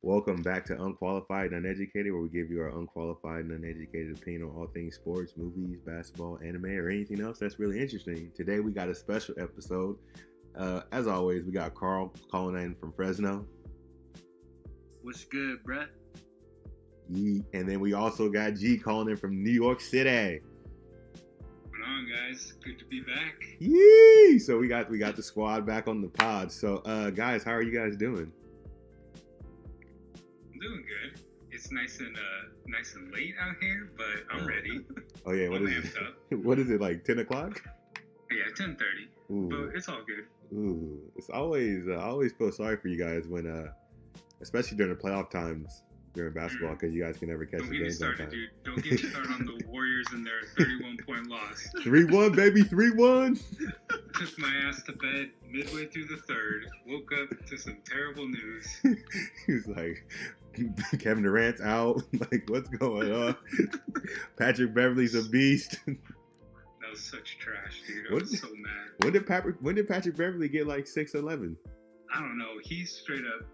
Welcome back to Unqualified and Uneducated, where we give you our unqualified and uneducated opinion on all things sports, movies, basketball, anime, or anything else that's really interesting. Today we got a special episode. As always, we got Carl calling in from Fresno. What's good, bruh? And then we also got G calling in from New York City. What's going on, guys? Good to be back. Yee! So we got the squad back on the pod. So guys, how are you guys doing? I'm doing good. It's nice and late out here, but I'm ready. Oh yeah, what I'm is amped up. it? What is it, like 10 o'clock? Yeah, 10:30. Ooh. But it's all good. Ooh, it's always I always feel sorry for you guys when especially during the playoff times during basketball, because you guys can never catch Don't the get me games on started, time. dude. Don't get me started on the Warriors and their 31-point loss. 3-1, baby, 3-1. Took my ass to bed midway through the third. Woke up to some terrible news. He was like, Kevin Durant's out. Like, what's going on? Patrick Beverly's a beast. That was such trash, dude. I What- was so mad. When did Patrick Beverly get like 6'11"? I don't know. He's straight up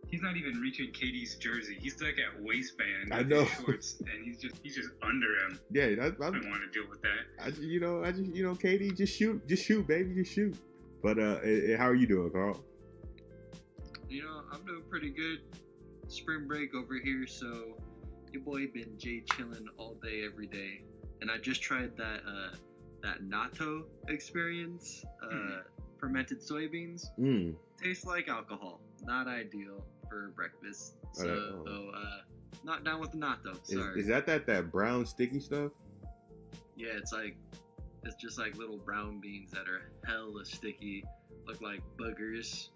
he's not even reaching KD's jersey. He's like at waistband. I with know. his shorts, and he's just under him. Yeah, I don't want to deal with that. KD, just shoot, baby, just shoot. But how are you doing, Carl? I'm doing pretty good. Spring break over here, so your boy been chilling all day, every day. And I just tried that natto experience, fermented soybeans. Tastes like alcohol. Not ideal for breakfast. So, not down with the natto. Sorry. Is that brown sticky stuff? Yeah, it's just like little brown beans that are hella sticky, look like boogers.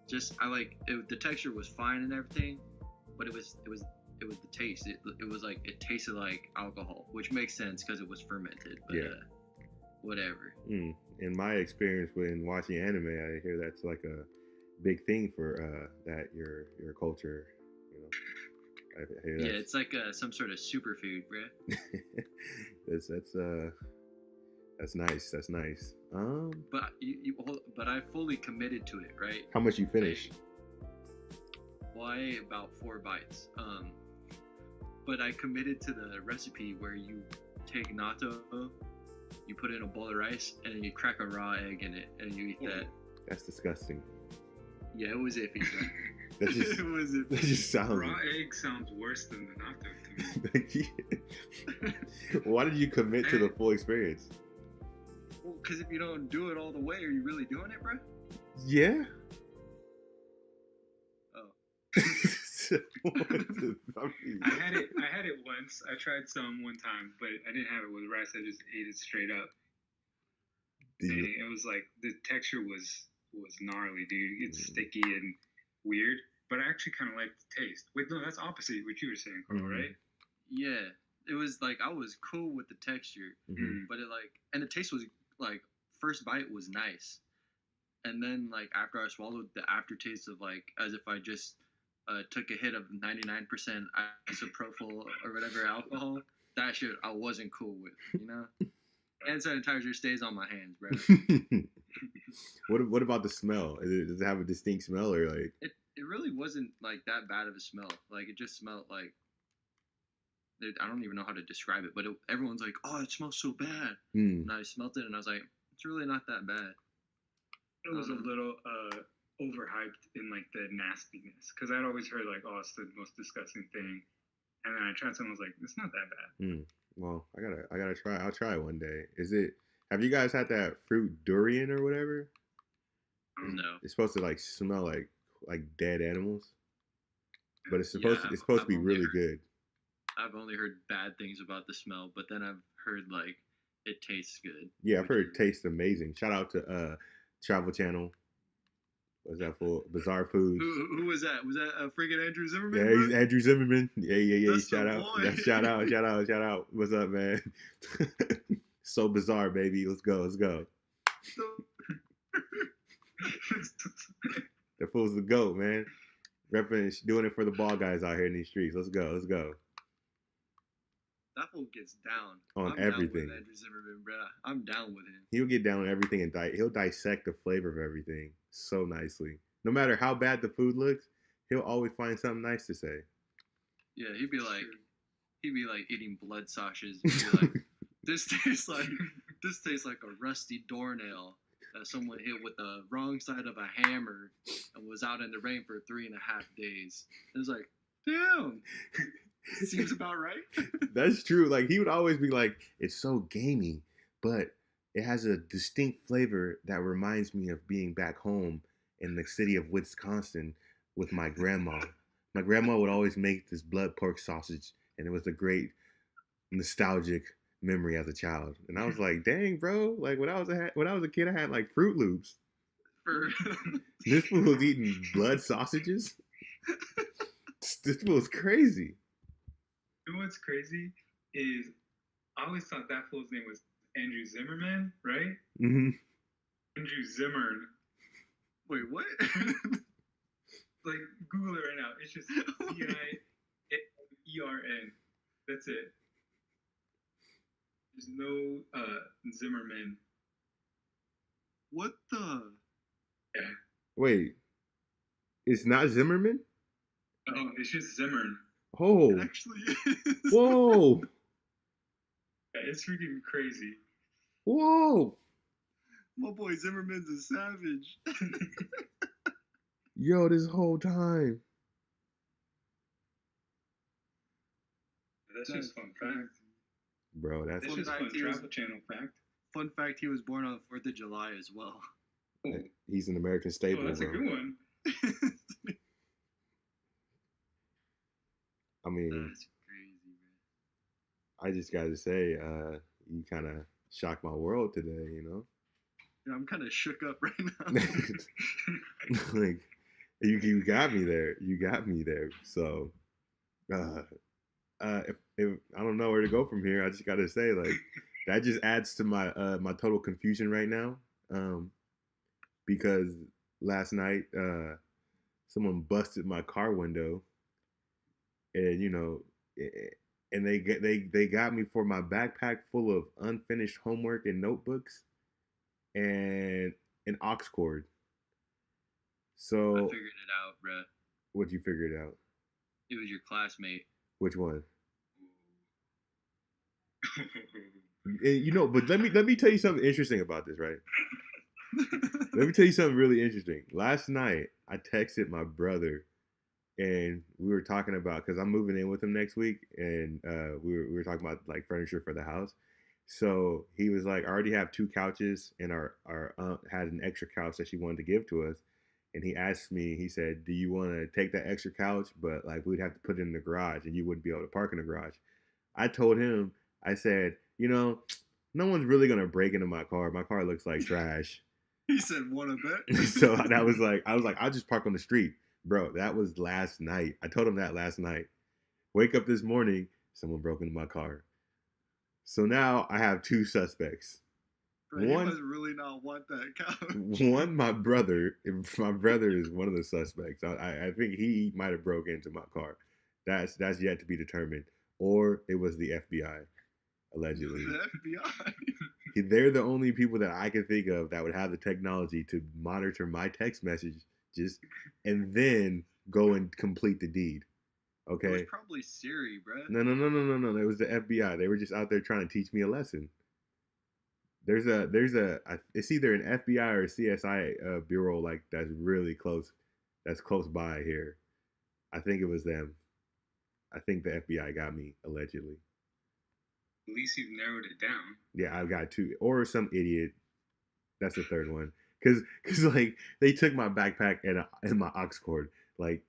The texture was fine and everything, but it was the taste. It was like it tasted like alcohol, which makes sense because it was fermented. But Yeah. Whatever. In my experience when watching anime, I hear that's like a big thing for that your culture. I hear Yeah, it's like some sort of superfood, bruh. that's nice. That's nice. But I fully committed to it, right? How much you finish? Well, I ate about 4 bites. But I committed to the recipe where you take natto, you put it in a bowl of rice, and then you crack a raw egg in it, and you eat that. That's disgusting. Yeah, it was iffy. That just, It was iffy. that just sounds. Raw egg sounds worse than the natto to me. Why did you commit to the full experience? Well, because if you don't do it all the way, are you really doing it, bro? Yeah. Oh. I had it once. I tried some one time, but I didn't have it with rice. I just ate it straight up. And it was like the texture was gnarly, dude. It's sticky and weird, but I actually kind of like the taste. Wait, no, that's opposite what you were saying, Carl, right? Yeah, it was like I was cool with the texture, but and the taste was like first bite was nice, and then like after I swallowed, the aftertaste of like as if I just took a hit of 99% isopropyl or whatever alcohol. That shit I wasn't cool with, Hand sanitizer stays on my hands, bro. What about the smell? Does it have a distinct smell or like? It really wasn't like that bad of a smell. Like it just smelled like I don't even know how to describe it, but everyone's like, "Oh, it smells so bad," and I smelled it and I was like, "It's really not that bad." It was a little overhyped in like the nastiness, because I'd always heard like, "Oh, it's the most disgusting thing," and then I tried something. I was like, "It's not that bad." Well, I gotta try. I'll try it one day. Have you guys had that fruit durian or whatever? No. It's supposed to like smell like dead animals, but it's supposed I've to be really good. I've only heard bad things about the smell, but then I've heard like it tastes good. Yeah, I've heard it tastes amazing. Shout out to Travel Channel. What's that for? Bizarre Foods. Who was that? Was that freaking Andrew Zimmerman? Yeah, he's Andrew Zimmerman. Yeah. That's Shout the out. boy. Yeah, shout out. What's up, man? So bizarre, baby. Let's go. The fool's the GOAT, man. Repping, doing it for the ball guys out here in these streets. Let's go. That fool gets down On I'm everything. Down with Andrew Zimmerman, bro. I'm down with him. He'll get down on everything and he'll dissect the flavor of everything so nicely. No matter how bad the food looks, he'll always find something nice to say. Yeah, he'd be like eating blood sausages. He'd be like, this tastes like a rusty doornail that someone hit with the wrong side of a hammer and was out in the rain for 3.5 days. It was like, damn, seems about right. That's true. Like he would always be like, it's so gamey, but it has a distinct flavor that reminds me of being back home in the city of Wisconsin with my grandma. My grandma would always make this blood pork sausage, and it was a great nostalgic memory as a child. And I was like, dang, bro, like when I was a kid, I had like Fruit Loops. This fool was eating blood sausages. This fool was crazy. You know what's crazy is I always thought that fool's name was Andrew Zimmerman, right? Mm-hmm. Andrew Zimmern. Wait, what? Like Google it right now. It's just Zimern. That's it. There's no Zimmerman. What the? Yeah. Wait, it's not Zimmerman? No, it's just Zimmern. Oh. It actually is. Whoa. Yeah, it's freaking crazy. Whoa. My boy Zimmerman's a savage. Yo, this whole time. That's just fun fact. Bro, that's just fun Travel Channel fact. Fun fact, he was born on the 4th of July as well. Oh. He's an American staple, that's bro. a good one. I mean, that's crazy, man. I just got to say, you kind of shocked my world today, you know? Yeah, I'm kind of shook up right now. Like, you got me there. You got me there. So, if I don't know where to go from here, I just got to say, like, that just adds to my my total confusion right now. Because last night, someone busted my car window, and you know, and they got me for my backpack full of unfinished homework and notebooks, and an aux cord. So I figured it out, bruh. What'd you figure it out? It was your classmate. Which one? You know, but let me tell you something interesting about this, right? Let me tell you something really interesting. Last night, I texted my brother, and we were talking about, because I'm moving in with him next week, and we were talking about like furniture for the house. So he was like, I already have 2 couches, and our aunt had an extra couch that she wanted to give to us. And he asked me, he said, do you want to take that extra couch, but like we'd have to put it in the garage, and you wouldn't be able to park in the garage. I told him, I said, you know, no one's really gonna break into my car. My car looks like trash. He said, "Want to bet?" So I was like, I'll just park on the street, bro. That was last night. I told him that last night. Wake up this morning, someone broke into my car. So now I have 2 suspects. Bro, one, you must really not want that couch. One, my brother. My brother is one of the suspects. I think he might have broke into my car. That's yet to be determined. Or it was the FBI, allegedly. The FBI. They're the only people that I can think of that would have the technology to monitor my text messages and then go and complete the deed. Okay. It was probably Siri, bro. No. It was the FBI. They were just out there trying to teach me a lesson. There's it's either an FBI or a CSI bureau like that's really close. That's close by here. I think it was them. I think the FBI got me, allegedly. At least you've narrowed it down. Yeah, I've got 2. Or some idiot. That's the third one. Because like, they took my backpack and my aux cord. Like,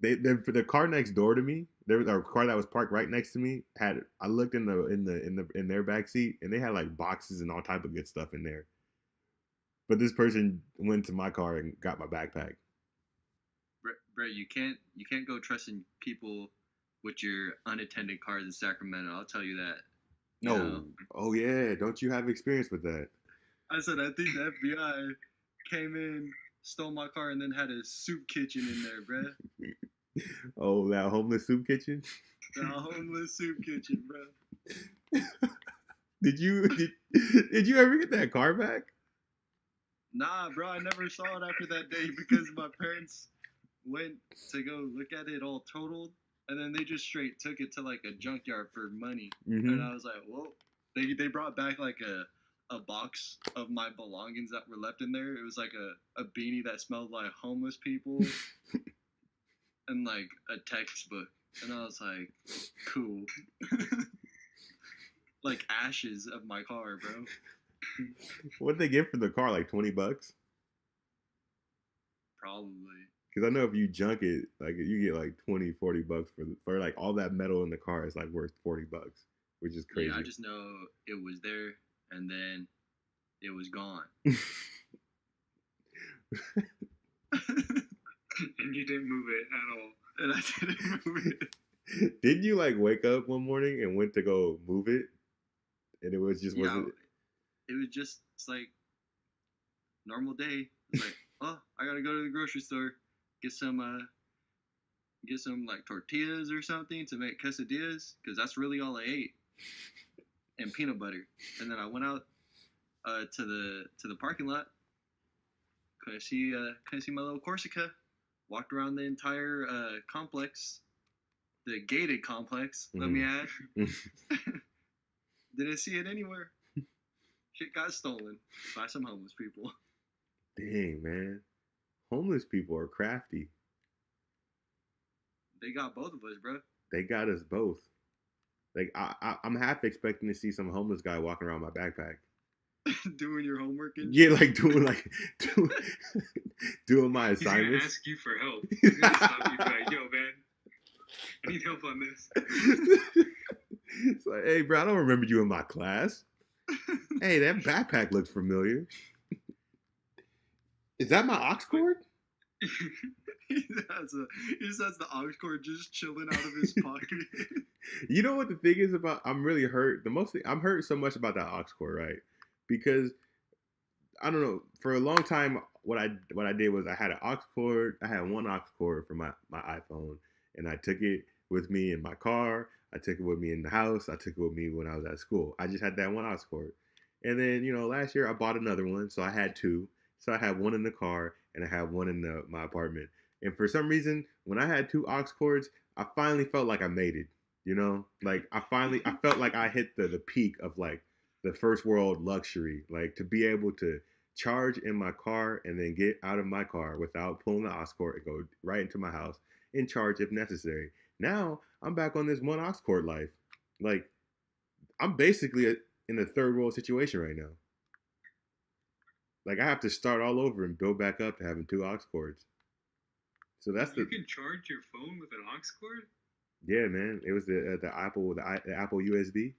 for the car next door to me, there was a car that was parked right next to me. I looked in their back seat, and they had like boxes and all type of good stuff in there. But this person went to my car and got my backpack. Bro, you can't go trusting people with your unattended cars in Sacramento. I'll tell you that. No. Know? Oh yeah. Don't you have experience with that? I said I think the FBI came in, stole my car, and then had a soup kitchen in there, bro. Oh, that homeless soup kitchen? The homeless soup kitchen, bro. Did you ever get that car back? Nah, bro, I never saw it after that day because my parents went to go look at it all totaled, and then they just straight took it to like a junkyard for money. And I was like, whoa. They brought back like a box of my belongings that were left in there. It was like a beanie that smelled like homeless people and like a textbook. And I was like, cool. Like ashes of my car, bro. What'd they get for the car? Like $20? Probably. Because I know if you junk it, like you get like $20, $40 for like all that metal in the car is like worth $40, which is crazy. Yeah, I just know it was there and then it was gone. And you didn't move it at all. And I didn't move it. Didn't you like wake up one morning and went to go move it? And it was just wasn't. It was just it's like normal day. It's like, oh, I gotta go to the grocery store, get some like tortillas or something to make quesadillas, because that's really all I ate, and peanut butter. And then I went out to the parking lot. Couldn't see my little Corsica. Walked around the entire complex, the gated complex. Let me add. Didn't see it anywhere. Shit got stolen by some homeless people. Dang, man. Homeless people are crafty. They got both of us, bro. They got us both. Like I'm half expecting to see some homeless guy walking around my backpack. Doing your homework and yeah, like doing my He's assignments. Gonna ask you for help. He's gonna stop you like, yo, man, I need help on this. It's like, hey, bro, I don't remember you in my class. Hey, that backpack looks familiar. Is that my aux cord? He just has the aux cord just chilling out of his pocket. You know what the thing is about? I'm really hurt. I'm hurt so much about that aux cord, right? Because I don't know. For a long time, what I did was I had an aux cord. I had one aux cord for my iPhone, and I took it with me in my car. I took it with me in the house. I took it with me when I was at school. I just had that one aux cord. And then, last year I bought another one, so I had two. So I had one in the car and I had one in my apartment. And for some reason, when I had two aux cords, I finally felt like I made it. Like I felt like I hit the peak of like the first world luxury, like to be able to charge in my car and then get out of my car without pulling the aux cord and go right into my house and charge if necessary. Now I'm back on this one aux cord life. Like I'm basically in a third world situation right now. Like I have to start all over and build back up to having two aux cords. So you can charge your phone with an aux cord? Yeah, man. It was the Apple USB.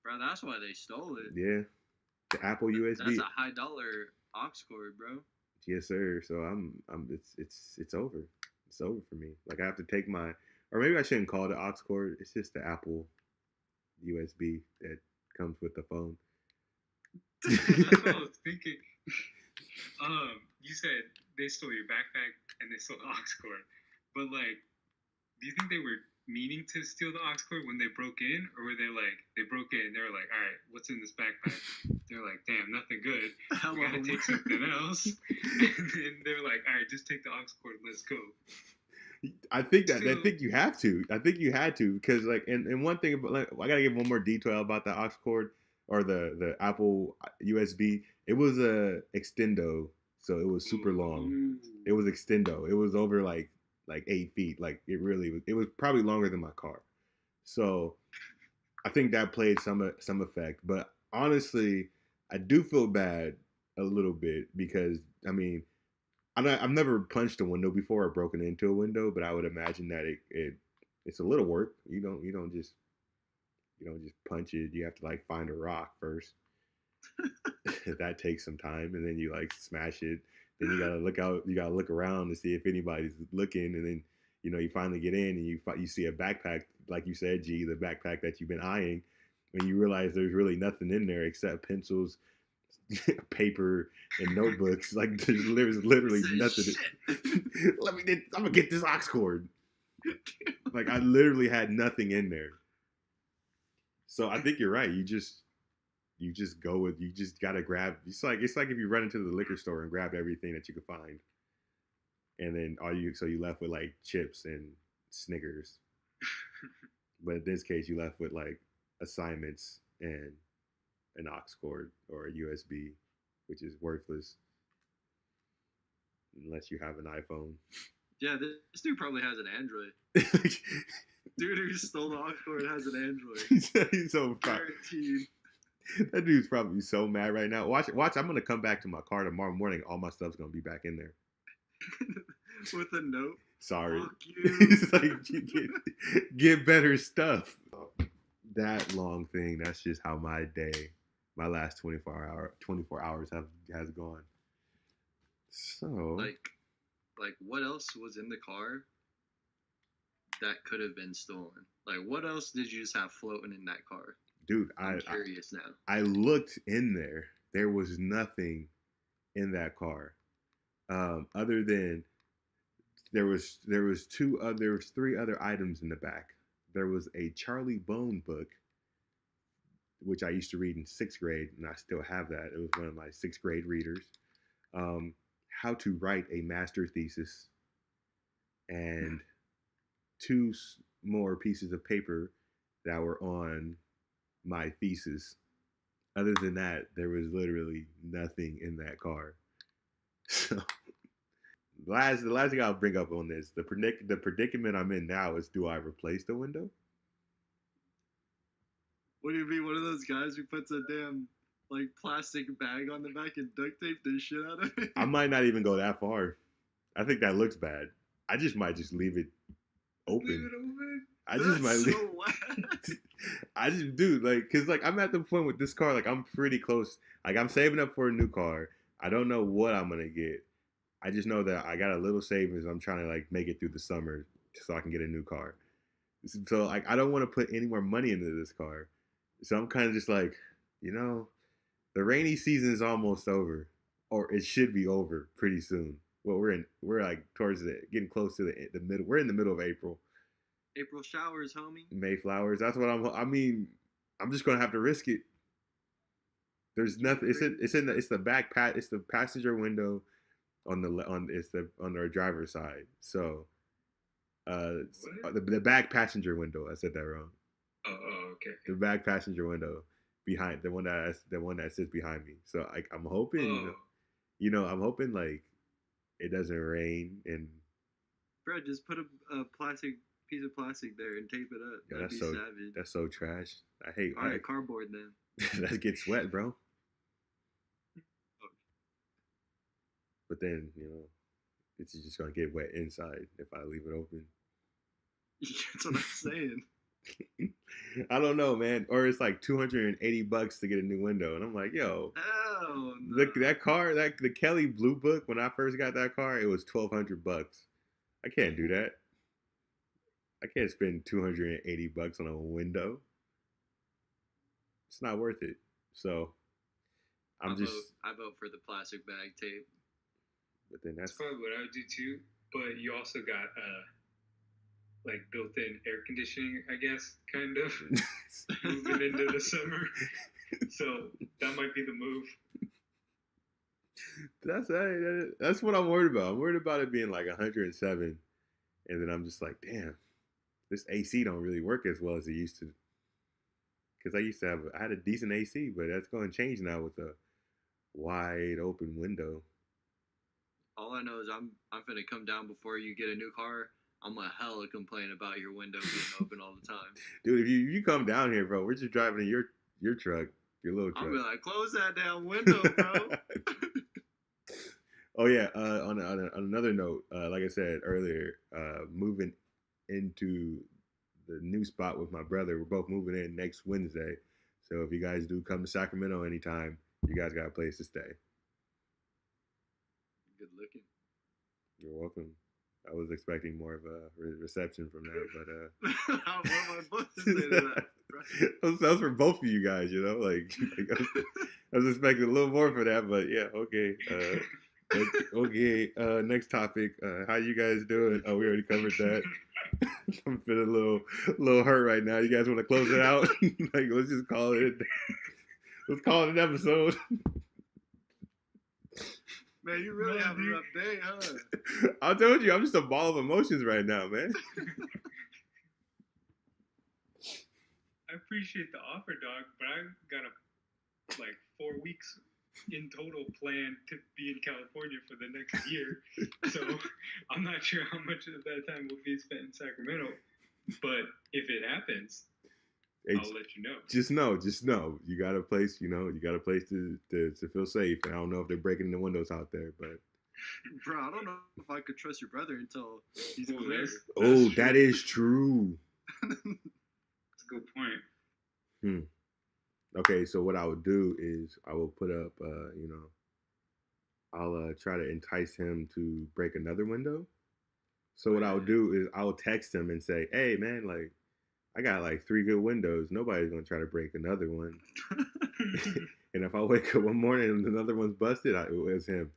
Bro, that's why they stole it. Yeah, the Apple USB. That's a $high aux cord, bro. Yes, sir. So it's over. It's over for me. Like I have to take or maybe I shouldn't call it an aux cord. It's just the Apple USB that comes with the phone. That's what I was thinking. You said they stole your backpack and they stole the aux cord, but like, do you think they were meaning to steal the aux cord when they broke in, or were they like they broke in and they were like, all right, what's in this backpack? They're like, damn, nothing good. We gotta take something else. And then they're like, all right, just take the aux cord, let's go. I think you have to. I think you had to because like, and one thing about like, I gotta give one more detail about the aux cord or the Apple USB. It was a extendo, so it was super long. It was extendo. It was over like 8 feet. Like it really was. It was probably longer than my car. So I think that played some effect. But honestly, I do feel bad a little bit because I mean, I've never punched a window before or broken into a window, but I would imagine that it's a little work. You don't just punch it. You have to like find a rock first. That takes some time, and then you like smash it. Then you gotta look out. You gotta look around to see if anybody's looking, and then you finally get in, and you see a backpack, like you said, G, the backpack that you've been eyeing, and you realize there's really nothing in there except pencils, paper, and notebooks. Like there's literally nothing. I'm gonna get this aux cord. Like I literally had nothing in there. So I think you're right. You just you just go with you just gotta grab. It's like if you run into the liquor store and grab everything that you could find, and then you left with like chips and Snickers. But in this case, you left with like assignments and an aux cord or a USB, which is worthless unless you have an iPhone. Yeah, this dude probably has an Android. Dude who stole the aux cord has an Android. He's so guaranteed. That dude's probably so mad right now. Watch. I'm gonna come back to my car tomorrow morning. All my stuff's gonna be back in there. With a note. Sorry. Fuck you. He's like, get better stuff. That long thing. That's just how my last 24 hours has gone. So. Like what else was in the car that could have been stolen? Like, what else did you just have floating in that car? Dude, I'm curious now. I looked in there. There was nothing in that car, other than there was three other items in the back. There was a Charlie Bone book, which I used to read in 6th grade, and I still have that. It was one of my 6th grade readers. How to write a master thesis, and 2 more pieces of paper that were on my thesis. Other than that, there was literally nothing in that car. So, the last thing I'll bring up on this, the predicament I'm in now is, do I replace the window? What do you mean, one of those guys who puts a damn like plastic bag on the back and duct tape the shit out of it? I might not even go that far. I think that looks bad. I just might just leave it open. Leave it open? I just do, like, cause like I'm at the point with this car, like I'm pretty close. Like I'm saving up for a new car. I don't know what I'm gonna get. I just know that I got a little savings. I'm trying to like make it through the summer so I can get a new car. So like I don't want to put any more money into this car. So I'm kind of just like, the rainy season is almost over, or it should be over pretty soon. Well, we're like towards getting close to the middle. We're in the middle of April. April showers, homie. Mayflowers. That's what I'm just gonna have to risk it. There's nothing. It's the back pat. It's the passenger window on the driver's side. So, the back passenger window. I said that wrong. Oh, okay. The back passenger window behind the one that sits behind me. So I'm hoping, I'm hoping like it doesn't rain and. Bro, just put a piece of plastic there and tape it up. Yeah, That'd be savage. That's so trash. I hate. All right, cardboard then. That gets wet, bro. But then it's just gonna get wet inside if I leave it open. That's what I'm saying. I don't know, man. Or it's like $280 to get a new window, and I'm like, yo, hell no. that car, the Kelly Blue Book. When I first got that car, it was $1,200. I can't do that. I can't spend $280 on a window. It's not worth it. So I vote for the plastic bag tape. But then that's probably what I would do too. But you also got like built-in air conditioning, I guess, kind of moving into the summer. So that might be the move. That's what I'm worried about. I'm worried about it being like 107, and then I'm just like, damn, this AC don't really work as well as it used to. Because I had a decent AC, but that's going to change now with a wide open window. All I know is I'm finna come down before you get a new car. I'm gonna hella complain about your window being open all the time. Dude, if you come down here, bro, we're just driving in your truck, your little truck. I'll be like, close that damn window, bro. Oh yeah. On another note, like I said earlier, moving into the new spot with my brother. We're both moving in next Wednesday. So if you guys do come to Sacramento anytime, you guys got a place to stay. Good looking. You're welcome. I was expecting more of a reception from that, but what am I supposed to say to that? That was for both of you guys, like I was expecting a little more for that, but yeah, okay. Okay. Next topic. How you guys doing? Oh, we already covered that. I'm feeling a little hurt right now. You guys want to close it out? Like, let's just call it. Let's call it an episode. Man, you really have a rough day, huh? I told you, I'm just a ball of emotions right now, man. I appreciate the offer, dog, but I got 4 weeks in total planned to be in California for the next year. So I'm not sure how much of that time will be spent in Sacramento. But if it happens, I'll let you know. Just know. You got a place, you got a place to feel safe. And I don't know if they're breaking the windows out there, but. Bro, I don't know if I could trust your brother until he's clear. That is true. That's a good point. Okay, so what I would do is I will put up, I'll try to entice him to break another window. So what I'll do is I'll text him and say, hey, man, like, I got like 3 good windows. Nobody's going to try to break another one. And if I wake up one morning and another one's busted, it was him.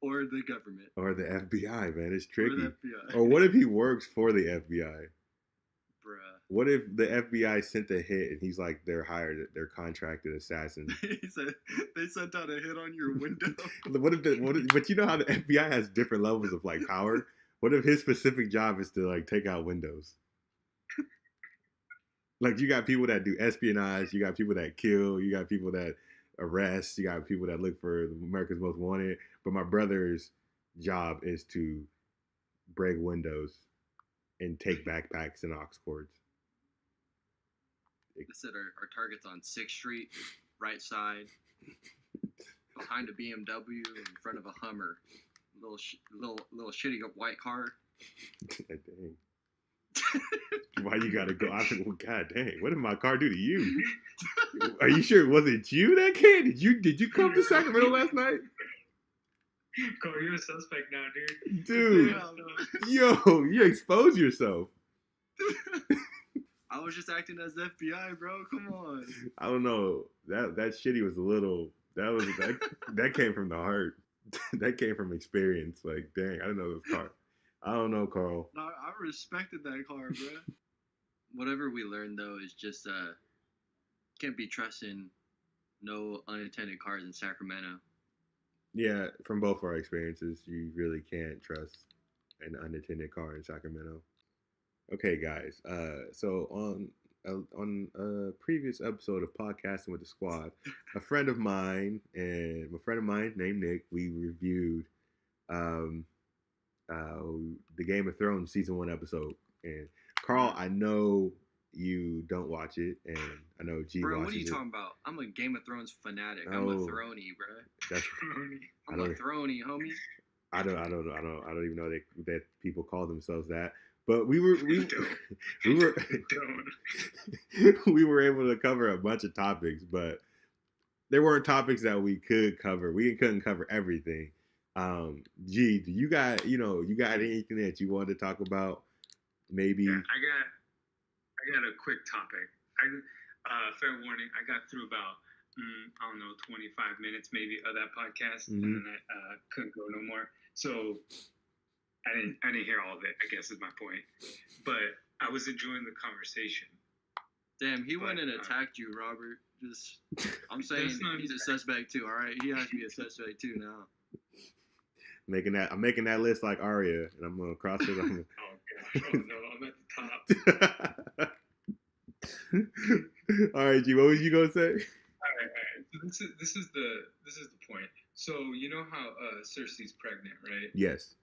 Or the government. Or the FBI, man. It's tricky. Or the FBI. Or what if he works for the FBI? Bruh. What if the FBI sent a hit and he's like they're contracted assassins? He said they sent out a hit on your window. But you know how the FBI has different levels of like power? What if his specific job is to like take out windows? Like you got people that do espionage, you got people that kill, you got people that arrest, you got people that look for America's Most Wanted. But my brother's job is to break windows and take backpacks and aux cords. They said our target's on 6th Street, right side, behind a BMW, in front of a Hummer, little shitty white car. Dang. Why you gotta go? I said, well, God dang, what did my car do to you? Are you sure it wasn't you that kid? Did you come to Sacramento last night? Carl, you're a suspect now, dude. Dude, yo, you expose yourself. I was just acting as FBI, bro. Come on. I don't know. That shitty was a little. That came from the heart. That came from experience. Like, dang, I didn't know this car. I don't know, Carl. No, I respected that car, bro. Whatever we learned though is just can't be trusting no unattended cars in Sacramento. Yeah, from both our experiences, you really can't trust an unattended car in Sacramento. Okay, guys. So on a previous episode of Podcasting with the Squad, a friend of mine named Nick, we reviewed the Game of Thrones season 1 episode. And Carl, I know you don't watch it, and I know G bro, watches it. what are you talking about? I'm a Game of Thrones fanatic. I'm a Throny, bro. I'm a Throny, homie. I don't even know that people call themselves that. But we were we were able to cover a bunch of topics, but there weren't topics that we could cover. We couldn't cover everything. G, do you got anything that you wanted to talk about? Maybe. Yeah, I got a quick topic. Fair warning, I got through about 25 minutes maybe of that podcast, and then I couldn't go no more. So I didn't hear all of it, I guess is my point. But I was enjoying the conversation. Damn, he went and attacked you, Robert. I'm saying he's a suspect too, all right? He has to be a suspect too now. I'm making that list like Arya, and I'm gonna cross it. Oh gosh! Oh no, I'm at the top. All right, G. What was you gonna say? All right. So this is the point. So you know how Cersei's pregnant, right? Yes.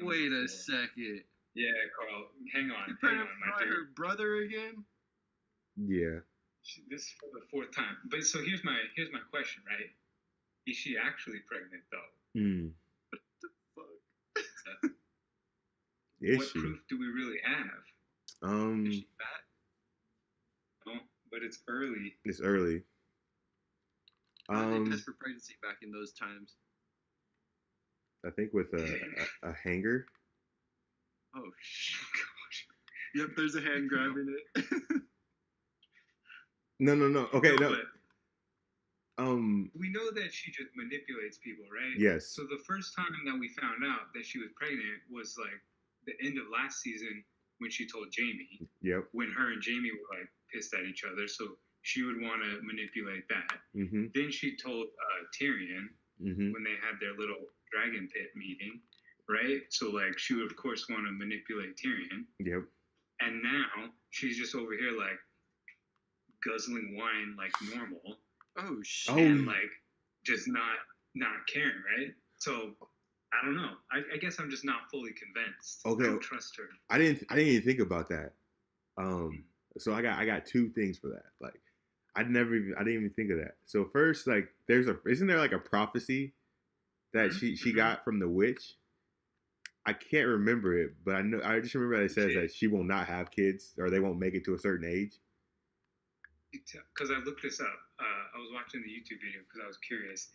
Wait a second. Yeah, Carl. Hang on. You pregnant by her brother again? Yeah. This is for the 4th time. But so here's my question, right? Is she actually pregnant though? What the fuck? What proof do we really have? Is she fat? No, but it's early. It's early. How did they test for pregnancy back in those times? I think with a hanger. Oh gosh. Yep, there's a hand grabbing it. No. Okay, no. We know that she just manipulates people, right? Yes. So the first time that we found out that she was pregnant was like the end of last season when she told Jamie. Yep. When her and Jamie were like pissed at each other, so she would want to manipulate that. Mm-hmm. Then she told Tyrion Mm-hmm. when they had their little dragon pit meeting, right? So like she would of course want to manipulate Tyrion. Yep. And now she's just over here like guzzling wine like normal. Oh shit! And like just not caring, right? So I don't know. I guess I'm just not fully convinced. Okay. I don't trust her. I didn't even think about that. So I got two things for that. Like I didn't even think of that. So first, like isn't there like a prophecy that she got from the witch? I can't remember it, but I just remember that it says that she will not have kids or they won't make it to a certain age. Because I looked this up. I was watching the YouTube video because I was curious.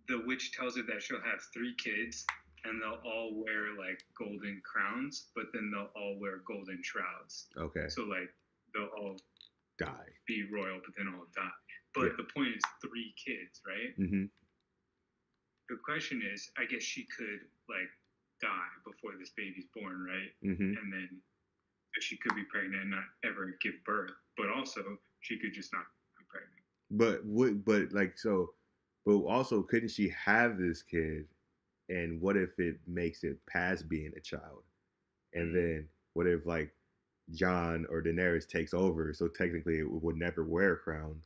The witch tells her that she'll have 3 kids and they'll all wear like golden crowns, but then they'll all wear golden shrouds. Okay. So like they'll all die, be royal, but then all die. But the point is 3 kids, right? Mm-hmm. The question is, I guess she could like die before this baby's born, right? Mm-hmm. And then she could be pregnant and not ever give birth, but also she could just not be pregnant. But also couldn't she have this kid? And what if it makes it past being a child? And then what if like Jon or Daenerys takes over? So technically it would never wear a crown.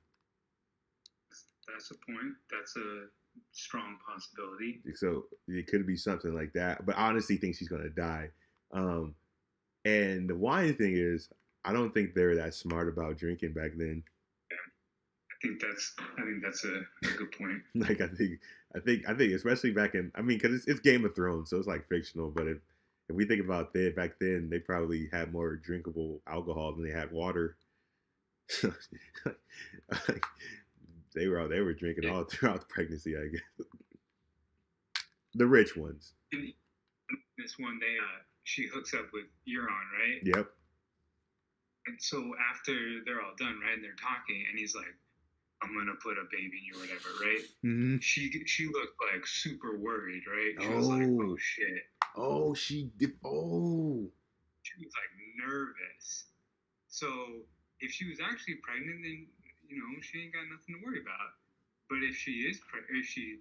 That's a point. That's a strong possibility. So it could be something like that. But I honestly think she's gonna die. And the wine thing is, I don't think they were that smart about drinking back then. Yeah. I think that's a good point. Like I think especially back in, I mean, because it's Game of Thrones, so it's like fictional. But if we think about that back then, they probably had more drinkable alcohol than they had water. They were drinking all throughout the pregnancy, I guess. The rich ones. In this one, she hooks up with Euron, right? Yep. And so after they're all done, right, and they're talking, and he's like, "I'm gonna put a baby in you," or whatever, right? Mm-hmm. She looked like super worried, right? She was like, "Oh shit." Oh, she did. Oh. She was like nervous. So if she was actually pregnant, then she ain't got nothing to worry about. But if she is pregnant, she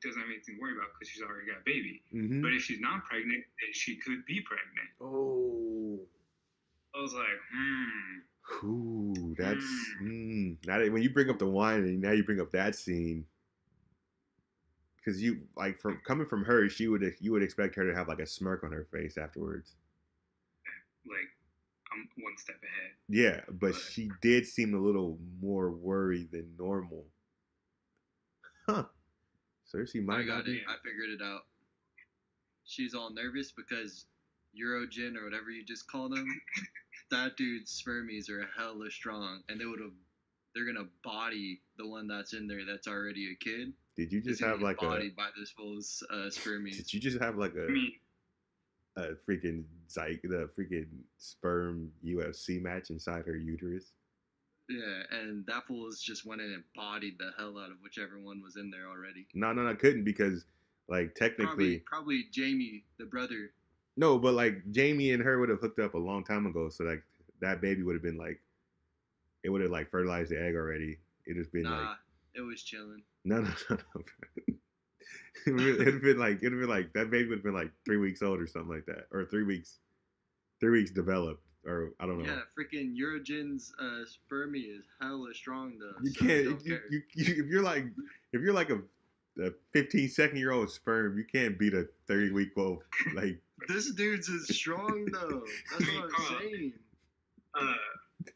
doesn't have anything to worry about because she's already got a baby. Mm-hmm. But if she's not pregnant, then she could be pregnant. Oh. I was like, Ooh, that's Now that, when you bring up the wine and now you bring up that scene, because you like from coming from her, you would expect her to have like a smirk on her face afterwards. Like I'm one step ahead. Yeah, but she did seem a little more worried than normal. Huh. Cersei might I figured it out. She's all nervous because Euron or whatever you just called him, that dude's spermies are hella strong, and they're gonna body the one that's in there that's already a kid. Did you just have like bodied by this fool's spermies? Did you just have like a freaking the freaking sperm UFC match inside her uterus? Yeah, and that fool's just went in and bodied the hell out of whichever one was in there already. No, I couldn't because like technically probably Jaime, the brother. No, but like Jaime and her would have hooked up a long time ago, so like that baby would have been like, it would have like fertilized the egg already. It just been like it was chilling. No. It'd have been like that baby would have been like 3 weeks old or something like that, or 3 weeks developed, or I don't know. Yeah, freaking Euron's spermie is hella strong though. You can't. If you're like a 15-second-year-old sperm, you can't beat a 30-week-old. Like this dude's is strong though. That's what I'm saying.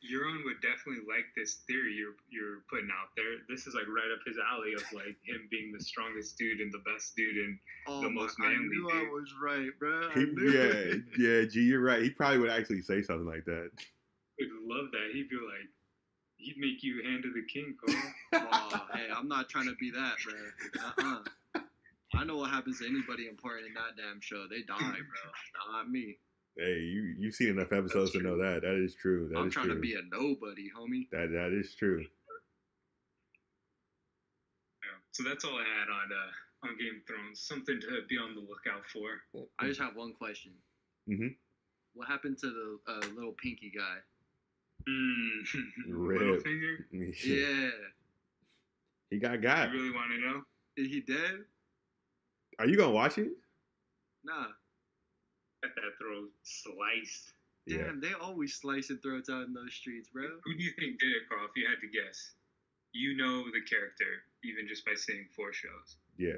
Euron would definitely like this theory you're putting out there. This is like right up his alley of like him being the strongest dude and the best dude and the most manly. I knew dude. I was right, bro. Yeah, G, you're right. He probably would actually say something like that. Would love that. He'd be like, he'd make you hand to the king, Carl. Oh, hey, I'm not trying to be that, bro. I know what happens to anybody important in that damn show. They die, bro. Not me. Hey, you've seen enough episodes to know that. That is true. I'm trying to be a nobody, homie. That is true. Yeah. So that's all I had on Game of Thrones. Something to be on the lookout for. I just have one question. Mm-hmm. What happened to the little pinky guy? Rip. Littlefinger? Yeah. He got. You really want to know? Is he dead? Are you gonna watch it? Nah. Got that throat sliced. Damn, they always slicing throats out in those streets, bro. Who do you think did it, Carl? If you had to guess, you know the character even just by seeing 4 shows. Yeah.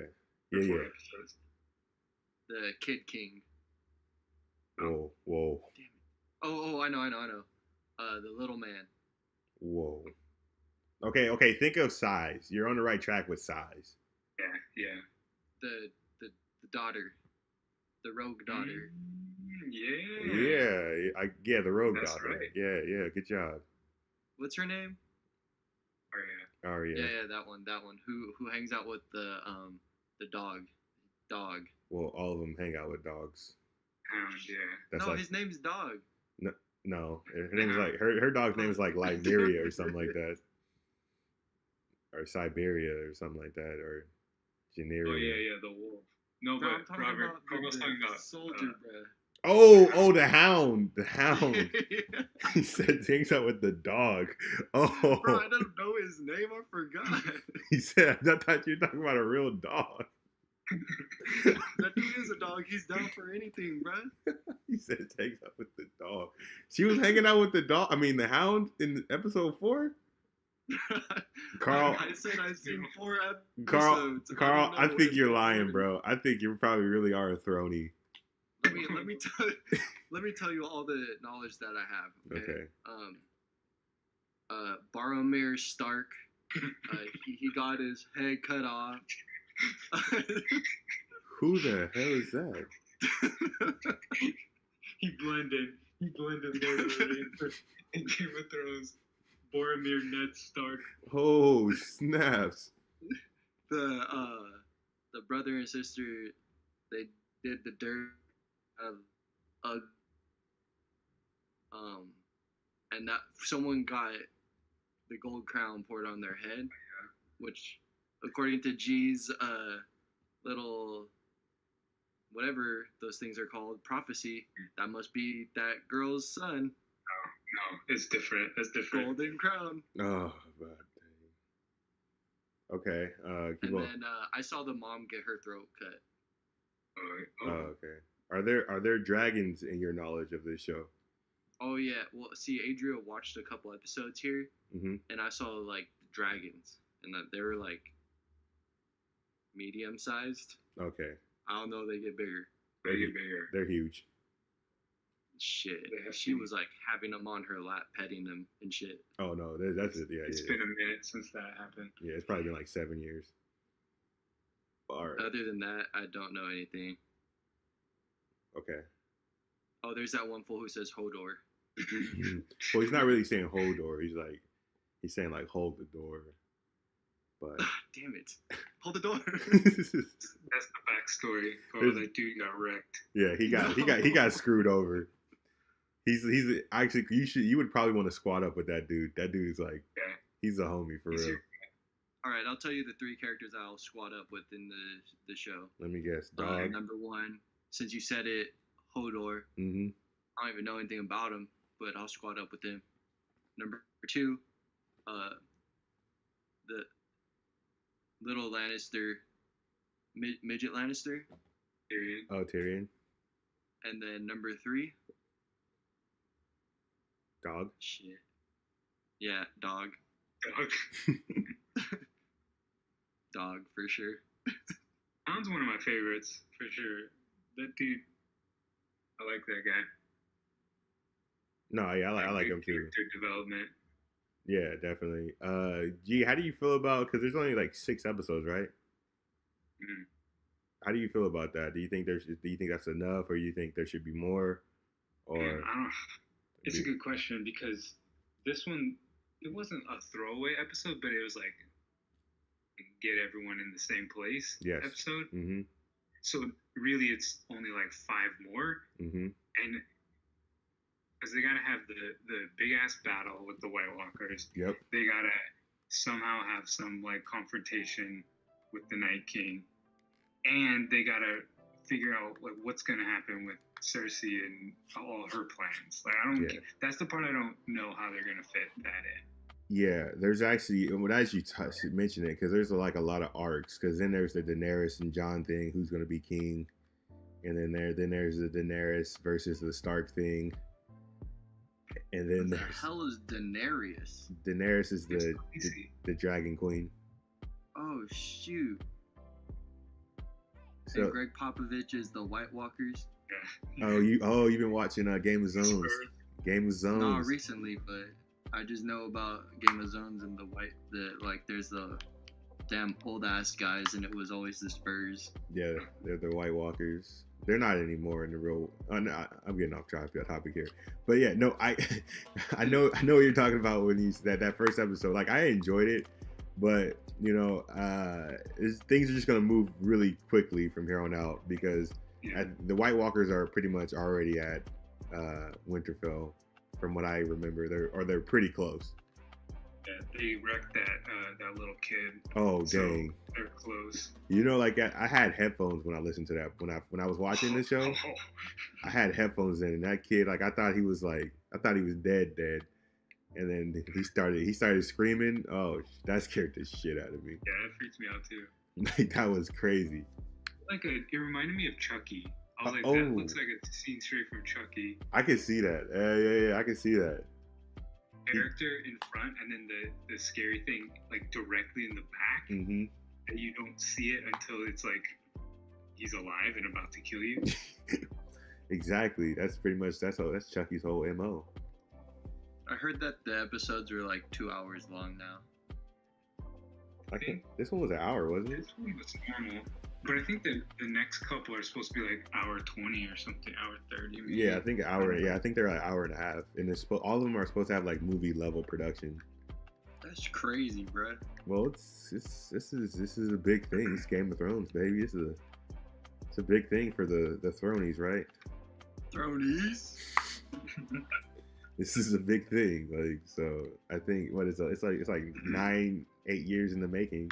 Or Yeah. 4 Yeah. episodes. The Kid King. Whoa. Whoa. Damn it. Oh, I know. The little man. Whoa. Okay. Think of size. You're on the right track with size. Yeah. The daughter. The rogue daughter. Yeah. Yeah. The rogue That's daughter. right. Yeah. Good job. What's her name? Oh, yeah. Oh yeah. Yeah, that one. Who hangs out with the dog. Dog. Well, all of them hang out with dogs. Hound, yeah. That's No, like his name's Dog. no. Her name's like her dog's name is like Liberia or something like that, or Siberia or something like that, or Generia. Oh, yeah, the wolf. No, Bro, I'm but talking Robert, about Carl was the talking about soldier, bro. Oh, the hound. He said hangs out with the dog. Oh, Bro, I don't know his name. I forgot. he said I thought you were talking about a real dog. That dude is a dog. He's down for anything, bro. He said hangs out with the dog. She was hanging out with the dog. I mean, the hound in episode 4. Carl, I said I've seen 4 Carl, episodes. Carl. don't I know think what you're it's lying, called. bro. I think you probably really are a throny. Let me tell you all the knowledge that I have. Okay. Boromir Stark. He got his head cut off. Who the hell is that? He blended Lord of the Rings and Game of Thrones. Boromir Ned Stark. Oh snaps! The brother and sister, they did the dirt of and that someone got the gold crown poured on their head, which according to G's little whatever those things are called prophecy, that must be that girl's son. No, it's different. It's different. Golden crown. Oh, god dang. Okay. Keep And on. then I saw the mom get her throat cut. Oh, okay. Are there dragons in your knowledge of this show? Oh yeah. Well, see, Adria watched a couple episodes here, Mm-hmm. and I saw like dragons, and that they were like medium sized. Okay. I don't know. They get bigger. They get bigger. They're huge. Shit. They have She to- was like having them on her lap, petting them and shit. Oh no, that's it. Yeah, It's yeah. been a minute since that happened. Yeah, it's probably been like 7 years. All right. Other than that, I don't know anything. Okay. Oh, there's that one fool who says Hodor. Well, he's not really saying hold door. He's saying like hold the door. But Damn it! Hold the door. That's the backstory. Oh, There's- that dude got wrecked. yeah, he got screwed over. He's actually you would probably want to squat up with that dude. That dude's like Yeah. he's a homie for He's real. your- All right, I'll tell you the 3 characters I'll squat up with in the show. Let me guess. Dog. Number 1, since you said it, Hodor. Mm-hmm. I don't even know anything about him, but I'll squat up with him. Number 2, the little Lannister, midget Lannister, Period. Oh, Tyrion. and then number 3, Dog. shit, yeah, dog, Dog. dog for sure. Hound's one of my favorites for sure. That dude, I like that guy. No, yeah, I like him too. Character development. Yeah, definitely. G, how do you feel about? Because there's only like 6 episodes, right? Mhm. How do you feel about that? Do you think that's enough, or you think there should be more? Or Man, I don't. It's a good question because this one, it wasn't a throwaway episode, but it was like get everyone in the same place Yes. episode. Mm-hmm. So really, it's only like 5 more, Mm-hmm. and because they gotta have the big ass battle with the White Walkers, Yep. they gotta somehow have some like confrontation with the Night King, and they gotta figure out like what's gonna happen with Cersei and all her plans. Like I don't. Yeah. That's the part I don't know how they're gonna fit that in. Yeah, there's actually, and as you mention it, because there's like a lot of arcs. Because then there's the Daenerys and Jon thing, who's gonna be king, and then there's the Daenerys versus the Stark thing, and then What the hell is Daenerys? Daenerys is It's the crazy. Dragon Queen. Oh shoot! So, And Greg Popovich is the White Walkers. Yeah. you've been watching Game of Zones. Game of Zones. Not recently, but I just know about Game of Zones and there's the damn old ass guys, and it was always the Spurs. Yeah, they're the White Walkers. They're not anymore in the real. No, I'm getting off topic here, but yeah, no, I know what you're talking about when you that first episode. Like I enjoyed it, but you know, things are just gonna move really quickly from here on out because the White Walkers are pretty much already at Winterfell, from what I remember. They're pretty close. Yeah, they wrecked that little kid. Oh So dang! they're close. You know, like I had headphones when I listened to that. When I was watching the show, I had headphones in, and that kid, like I thought he was dead, and then he started screaming. Oh, that scared the shit out of me. Yeah, it freaks me out too. Like that was crazy. It reminded me of Chucky. I was like, Oh. that looks like a scene straight from Chucky. I can see that. Yeah, I can see that. Character in front, and then the scary thing like directly in the back, Mm-hmm. and you don't see it until it's like he's alive and about to kill you. Exactly. That's pretty much that's Chucky's whole MO. I heard that the episodes were like 2 hours long now. This one was an hour, wasn't it? This one was normal, but I think the next couple are supposed to be like hour 20 or something, hour 30. Maybe. Yeah, I think an hour. Yeah, I think they're an hour and a half, and all of them are supposed to have like movie level production. That's crazy, bruh. Well, this is a big thing. It's Game of Thrones, baby. It's a big thing for the Thronies, right? Thronies. This is a big thing. Like, so I think it's like 8 years in the making,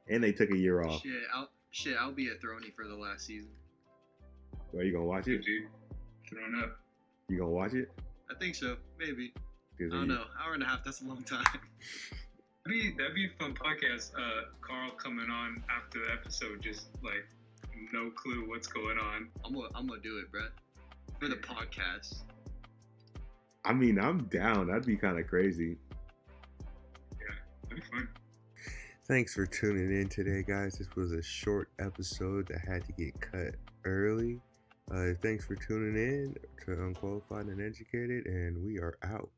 and they took a year off. I'll be at Throny for the last season. Well, you gonna watch it? Dude, thrown up. You gonna watch it? I think so, maybe. 'Cause I don't know. Hour and a half, that's a long time. That'd be a fun podcast. Carl coming on after the episode, just like no clue what's going on. I'm gonna do it, bruh. For the podcast. I mean, I'm down. That'd be kind of crazy. That'd be fun. Thanks for tuning in today, guys. This was a short episode that had to get cut early. Thanks for tuning in to Unqualified and Educated, and we are out.